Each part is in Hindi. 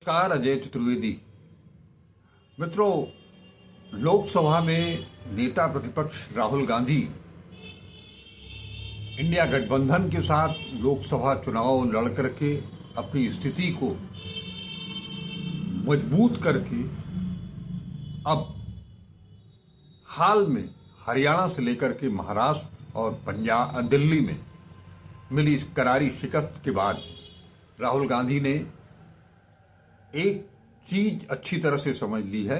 नमस्कार, अजय चतुर्वेदी। मित्रों, लोकसभा में नेता प्रतिपक्ष राहुल गांधी इंडिया गठबंधन के साथ लोकसभा चुनाव लड़ करके अपनी स्थिति को मजबूत करके अब हाल में हरियाणा से लेकर के महाराष्ट्र और पंजाब दिल्ली में मिली करारी शिकस्त के बाद राहुल गांधी ने एक चीज अच्छी तरह से समझ ली है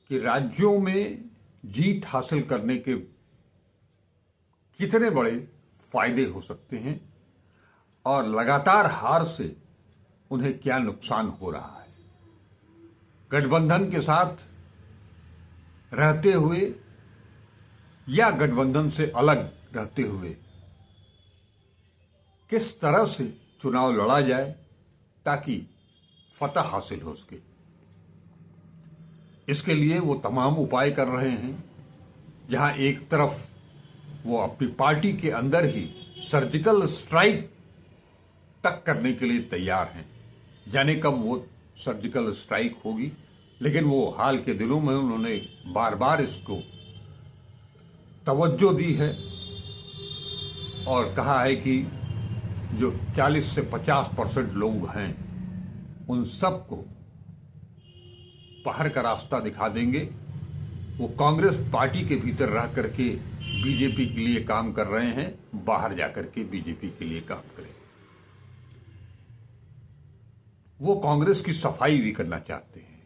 कि राज्यों में जीत हासिल करने के कितने बड़े फायदे हो सकते हैं और लगातार हार से उन्हें क्या नुकसान हो रहा है। गठबंधन के साथ रहते हुए या गठबंधन से अलग रहते हुए किस तरह से चुनाव लड़ा जाए ताकि फतह हासिल हो सके। इसके लिए वो तमाम उपाय कर रहे हैं। जहां एक तरफ वो अपनी पार्टी के अंदर ही सर्जिकल स्ट्राइक तक करने के लिए तैयार हैं। जाने कब वो सर्जिकल स्ट्राइक होगी, लेकिन वो हाल के दिनों में उन्होंने बार बार इसको तवज्जो दी है और कहा है कि जो 40 से 50% लोग हैं उन सबको बाहर का रास्ता दिखा देंगे। वो कांग्रेस पार्टी के भीतर रह करके बीजेपी के लिए काम कर रहे हैं, बाहर जाकर के बीजेपी के लिए काम करें। वो कांग्रेस की सफाई भी करना चाहते हैं।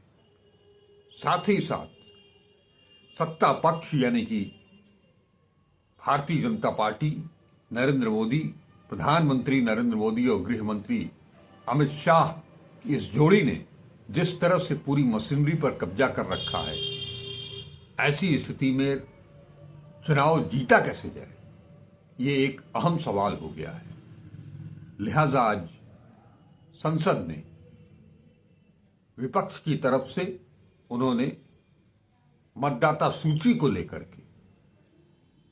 साथ ही साथ सत्ता पक्ष यानी कि भारतीय जनता पार्टी, नरेंद्र मोदी, प्रधानमंत्री नरेंद्र मोदी और गृह मंत्री अमित शाह इस जोड़ी ने जिस तरह से पूरी मशीनरी पर कब्जा कर रखा है, ऐसी स्थिति में चुनाव जीता कैसे जाए, ये एक अहम सवाल हो गया है। लिहाजा आज संसद ने विपक्ष की तरफ से उन्होंने मतदाता सूची को लेकर के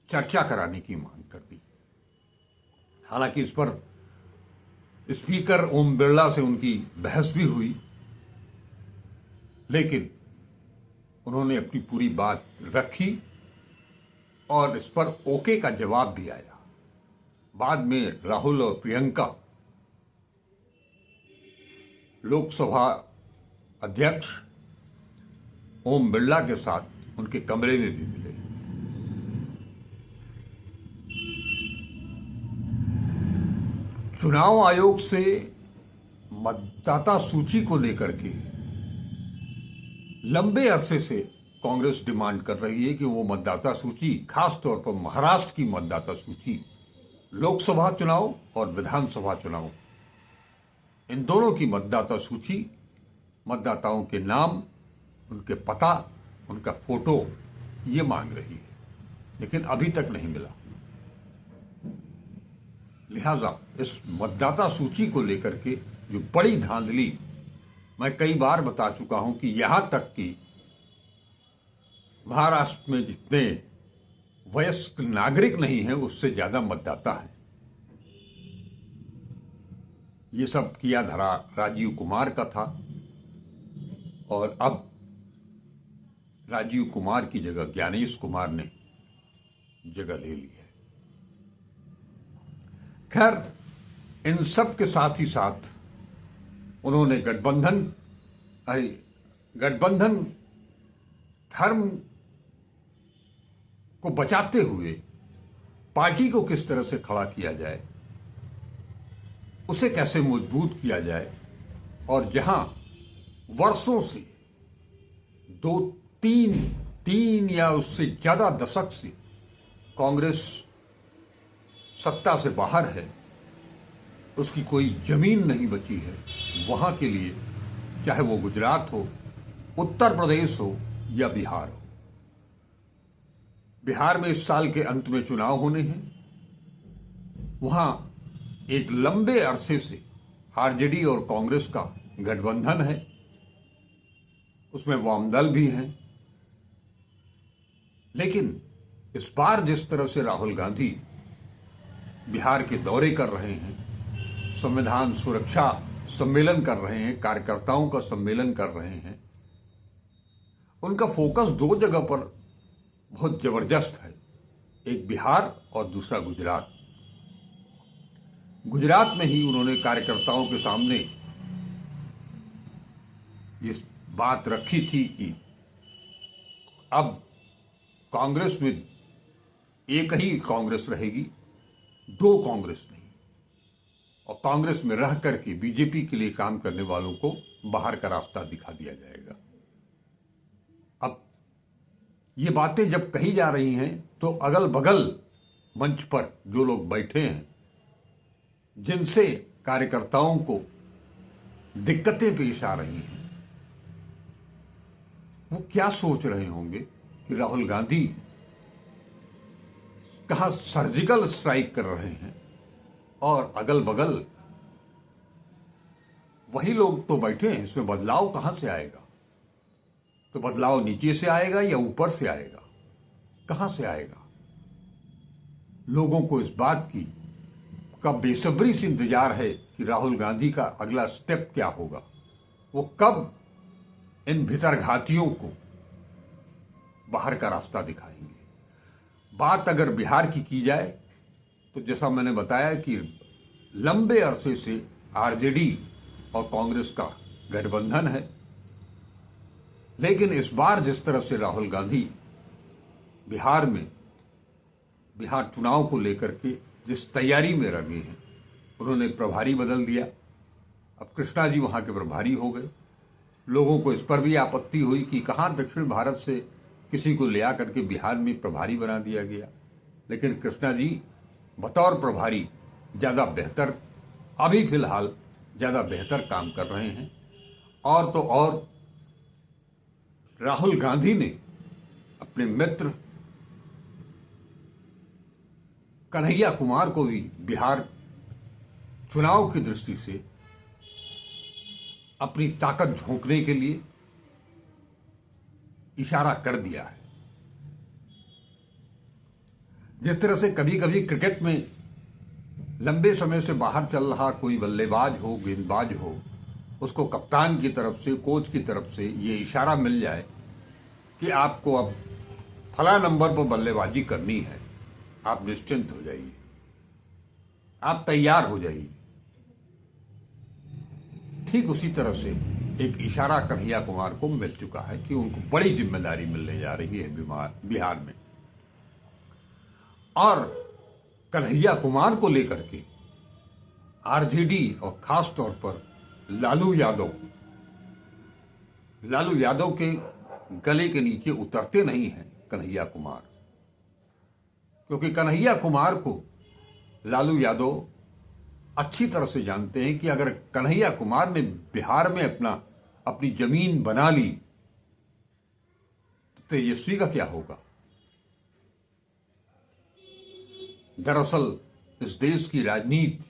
चर्चा कराने की मांग कर दी। हालांकि इस पर स्पीकर ओम बिरला से उनकी बहस भी हुई, लेकिन उन्होंने अपनी पूरी बात रखी और इस पर ओके का जवाब भी आया। बाद में राहुल और प्रियंका लोकसभा अध्यक्ष ओम बिरला के साथ उनके कमरे में भी मिले। चुनाव आयोग से मतदाता सूची को लेकर के लंबे अरसे से कांग्रेस डिमांड कर रही है कि वो मतदाता सूची, खासतौर पर महाराष्ट्र की मतदाता सूची, लोकसभा चुनाव और विधानसभा चुनाव, इन दोनों की मतदाता सूची, मतदाताओं के नाम, उनके पता, उनका फोटो, ये मांग रही है, लेकिन अभी तक नहीं मिला। लिहाजा इस मतदाता सूची को लेकर के जो बड़ी धांधली, मैं कई बार बता चुका हूं कि यहां तक कि महाराष्ट्र में जितने वयस्क नागरिक नहीं हैं उससे ज्यादा मतदाता हैं। ये सब किया धरा राजीव कुमार का था और अब राजीव कुमार की जगह ज्ञानेश कुमार ने जगह ले ली है। खैर, इन सब के साथ ही साथ उन्होंने गठबंधन धर्म को बचाते हुए पार्टी को किस तरह से खड़ा किया जाए, उसे कैसे मजबूत किया जाए, और जहां वर्षों से तीन या उससे ज्यादा दशक से कांग्रेस सत्ता से बाहर है, उसकी कोई जमीन नहीं बची है, वहां के लिए चाहे वो गुजरात हो, उत्तर प्रदेश हो या बिहार हो। बिहार में इस साल के अंत में चुनाव होने हैं। वहां एक लंबे अरसे से आरजेडी और कांग्रेस का गठबंधन है, उसमें वामदल भी हैं। लेकिन इस बार जिस तरह से राहुल गांधी बिहार के दौरे कर रहे हैं, संविधान सुरक्षा सम्मेलन कर रहे हैं, कार्यकर्ताओं का सम्मेलन कर रहे हैं, उनका फोकस दो जगह पर बहुत जबरदस्त है। एक बिहार और दूसरा गुजरात। गुजरात में ही उन्होंने कार्यकर्ताओं के सामने ये बात रखी थी कि अब कांग्रेस में एक ही कांग्रेस रहेगी, दो कांग्रेस नहीं, और कांग्रेस में रह करके बीजेपी के लिए काम करने वालों को बाहर का रास्ता दिखा दिया जाएगा। अब ये बातें जब कही जा रही हैं तो अगल बगल मंच पर जो लोग बैठे हैं, जिनसे कार्यकर्ताओं को दिक्कतें पेश आ रही हैं, वो क्या सोच रहे होंगे कि राहुल गांधी कहां सर्जिकल स्ट्राइक कर रहे हैं और अगल बगल वही लोग तो बैठे हैं। इसमें बदलाव कहां से आएगा? तो बदलाव नीचे से आएगा या ऊपर से आएगा? कहां से आएगा? लोगों को इस बात की का बेसब्री से इंतजार है कि राहुल गांधी का अगला स्टेप क्या होगा। वो कब इन भितरघातियों को बाहर का रास्ता दिखाएंगे। बात अगर बिहार की जाए तो जैसा मैंने बताया कि लंबे अरसे से आरजेडी और कांग्रेस का गठबंधन है, लेकिन इस बार जिस तरह से राहुल गांधी बिहार चुनाव को लेकर के जिस तैयारी में लगे हैं, उन्होंने प्रभारी बदल दिया। अब कृष्णा जी वहां के प्रभारी हो गए। लोगों को इस पर भी आपत्ति हुई कि कहां दक्षिण भारत से किसी को ले आकर के बिहार में प्रभारी बना दिया गया, लेकिन कृष्णा जी बतौर प्रभारी ज्यादा बेहतर, अभी फिलहाल ज्यादा बेहतर काम कर रहे हैं। और तो और राहुल गांधी ने अपने मित्र कन्हैया कुमार को भी बिहार चुनाव की दृष्टि से अपनी ताकत झोंकने के लिए इशारा कर दिया है। जिस तरह से कभी कभी क्रिकेट में लंबे समय से बाहर चल रहा कोई बल्लेबाज हो, गेंदबाज हो, उसको कप्तान की तरफ से, कोच की तरफ से ये इशारा मिल जाए कि आपको अब फला नंबर पर बल्लेबाजी करनी है, आप निश्चिंत हो जाइए, आप तैयार हो जाइए। ठीक उसी तरह से एक इशारा कन्हैया कुमार को मिल चुका है कि उनको बड़ी जिम्मेदारी मिलने जा रही है बिहार में। और कन्हैया कुमार को लेकर के आरजेडी और खास तौर पर लालू यादव के गले के नीचे उतरते नहीं हैं कन्हैया कुमार, क्योंकि कन्हैया कुमार को लालू यादव अच्छी तरह से जानते हैं कि अगर कन्हैया कुमार ने बिहार में अपनी जमीन बना ली तो तेजस्वी का क्या होगा। दरअसल इस देश की राजनीति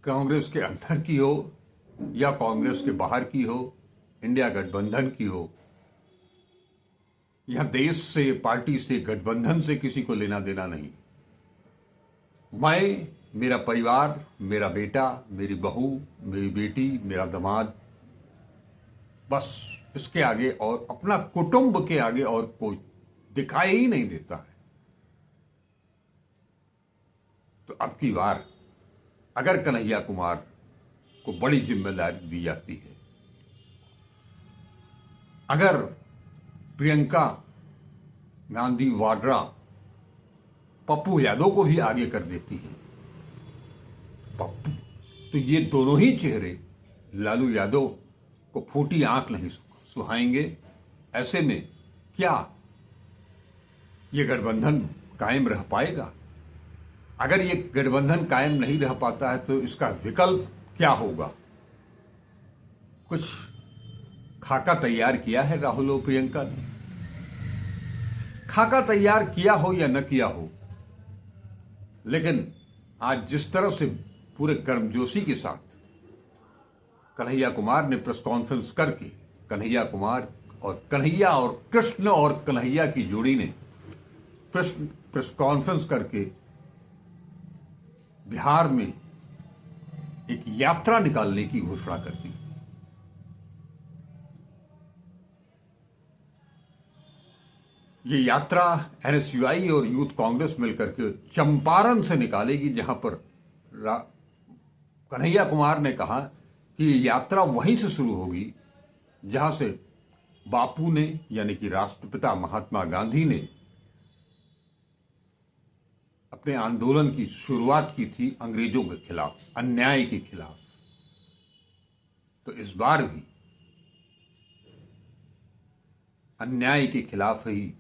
कांग्रेस के अंदर की हो या कांग्रेस के बाहर की हो, इंडिया गठबंधन की हो, यहां देश से, पार्टी से, गठबंधन से किसी को लेना देना नहीं। मैं, मेरा परिवार, मेरा बेटा, मेरी बहू, मेरी बेटी, मेरा दामाद, बस इसके आगे और अपना कुटुंब के आगे और कोई दिखाई ही नहीं देता है। तो अब की बार अगर कन्हैया कुमार को बड़ी जिम्मेदारी दी जाती है, अगर प्रियंका गांधी वाड्रा पप्पू यादव को भी आगे कर देती है पप्पू, तो ये दोनों ही चेहरे लालू यादव को फूटी आंख नहीं सुहाएंगे। ऐसे में क्या ये गठबंधन कायम रह पाएगा? अगर ये गठबंधन कायम नहीं रह पाता है तो इसका विकल्प क्या होगा? कुछ खाका तैयार किया है राहुल और प्रियंका ने? खाका तैयार किया हो या न किया हो, लेकिन आज जिस तरह से पूरे गर्मजोशी के साथ कन्हैया कुमार ने प्रेस कॉन्फ्रेंस करके, कन्हैया कुमार और कन्हैया और कृष्ण और कन्हैया की जोड़ी ने प्रेस कॉन्फ्रेंस करके बिहार में एक यात्रा निकालने की घोषणा कर दी। ये यात्रा एनएसयूआई और यूथ कांग्रेस मिलकर के चंपारण से निकालेगी, जहां पर कन्हैया कुमार ने कहा कि ये यात्रा वहीं से शुरू होगी जहां से बापू ने यानी कि राष्ट्रपिता महात्मा गांधी ने अपने आंदोलन की शुरुआत की थी अंग्रेजों के खिलाफ, अन्याय के खिलाफ। तो इस बार भी अन्याय के खिलाफ ही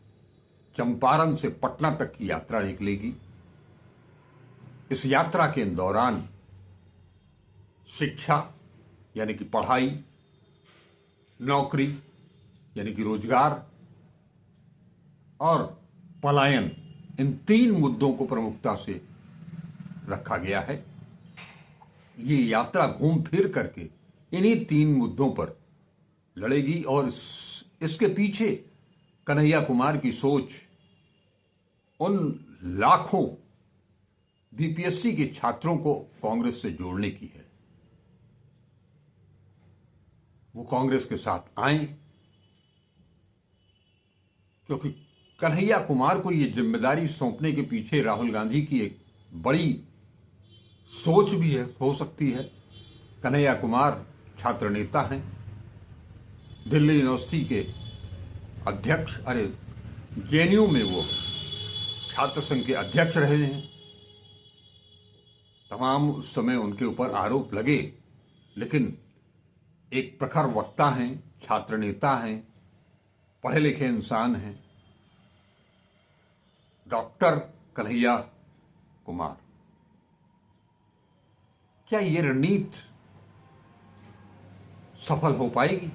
चंपारण से पटना तक की यात्रा निकलेगी। इस यात्रा के दौरान शिक्षा यानी कि पढ़ाई, नौकरी यानी कि रोजगार और पलायन, इन 3 मुद्दों को प्रमुखता से रखा गया है। ये यात्रा घूम फिर करके इन्हीं 3 मुद्दों पर लड़ेगी और इसके पीछे कन्हैया कुमार की सोच उन लाखों बीपीएससी के छात्रों को कांग्रेस से जोड़ने की है। वो कांग्रेस के साथ आए, क्योंकि कन्हैया कुमार को ये जिम्मेदारी सौंपने के पीछे राहुल गांधी की एक बड़ी सोच भी है, हो सकती है। कन्हैया कुमार छात्र नेता हैं, दिल्ली यूनिवर्सिटी के अध्यक्ष, जेएनयू में वो छात्र संघ के अध्यक्ष रहे हैं। तमाम उस समय उनके ऊपर आरोप लगे, लेकिन एक प्रखर वक्ता हैं, छात्र नेता हैं, पढ़े लिखे इंसान हैं, डॉक्टर कन्हैया कुमार। क्या ये रणनीति सफल हो पाएगी?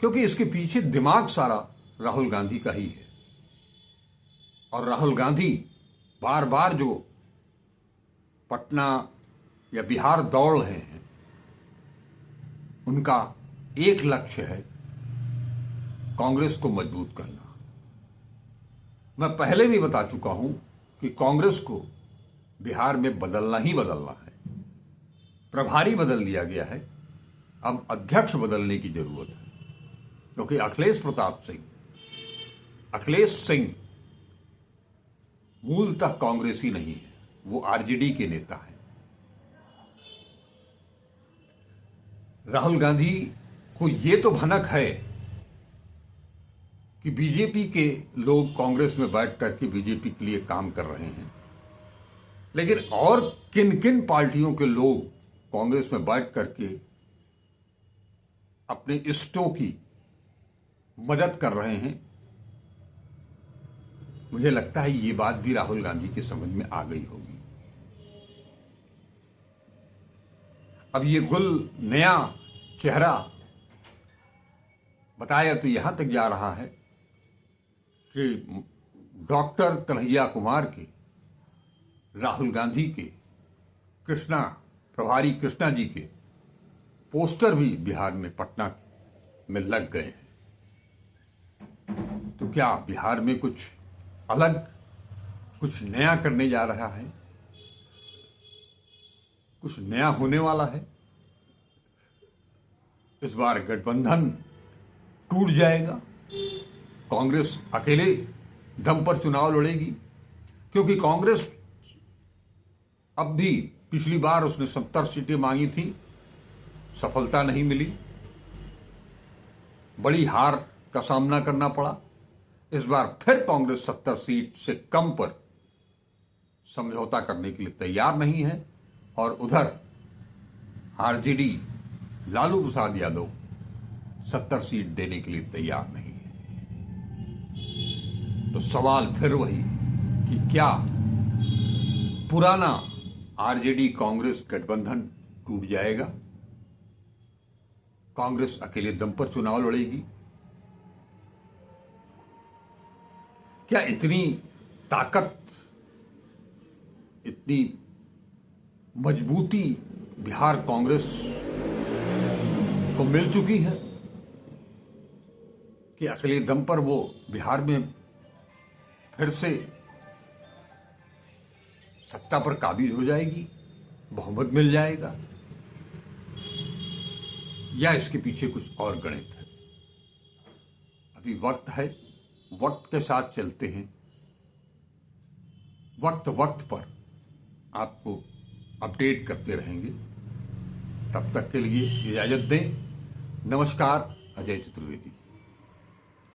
क्योंकि इसके पीछे दिमाग सारा राहुल गांधी का ही है, और राहुल गांधी बार बार जो पटना या बिहार दौड़ रहे हैं, उनका एक लक्ष्य है कांग्रेस को मजबूत करना। मैं पहले भी बता चुका हूं कि कांग्रेस को बिहार में बदलना ही बदलना है। प्रभारी बदल दिया गया है, अब अध्यक्ष बदलने की जरूरत है, क्योंकि अखिलेश सिंह मूलतः कांग्रेसी नहीं है, वो आरजेडी के नेता है। राहुल गांधी को ये तो भनक है कि बीजेपी के लोग कांग्रेस में बैठ करके बीजेपी के लिए काम कर रहे हैं, लेकिन और किन किन पार्टियों के लोग कांग्रेस में बैठ करके अपने इष्टों की मदद कर रहे हैं, मुझे लगता है ये बात भी राहुल गांधी के समझ में आ गई होगी। अब ये गुल नया चेहरा बताया तो यहां तक जा रहा है कि डॉक्टर कन्हैया कुमार के, राहुल गांधी के, प्रभारी कृष्णा जी के पोस्टर भी बिहार में पटना में लग गए हैं। तो क्या बिहार में कुछ अलग, कुछ नया करने जा रहा है? कुछ नया होने वाला है? इस बार गठबंधन टूट जाएगा, कांग्रेस अकेले दम पर चुनाव लड़ेगी, क्योंकि कांग्रेस अब भी, पिछली बार उसने 70 सीटें मांगी थी, सफलता नहीं मिली, बड़ी हार का सामना करना पड़ा। इस बार फिर कांग्रेस 70 सीट से कम पर समझौता करने के लिए तैयार नहीं है, और उधर आरजेडी लालू प्रसाद यादव 70 सीट देने के लिए तैयार नहीं है। तो सवाल फिर वही कि क्या पुराना आरजेडी कांग्रेस गठबंधन टूट जाएगा? कांग्रेस अकेले दम पर चुनाव लड़ेगी? क्या इतनी ताकत, इतनी मजबूती बिहार कांग्रेस को मिल चुकी है कि अकेले दम पर वो बिहार में फिर से सत्ता पर काबिज हो जाएगी? बहुमत मिल जाएगा, या इसके पीछे कुछ और गणित है। अभी वक्त है, वक्त के साथ चलते हैं, वक्त वक्त पर आपको अपडेट करते रहेंगे। तब तक के लिए इजाजत दें। नमस्कार, अजय चतुर्वेदी।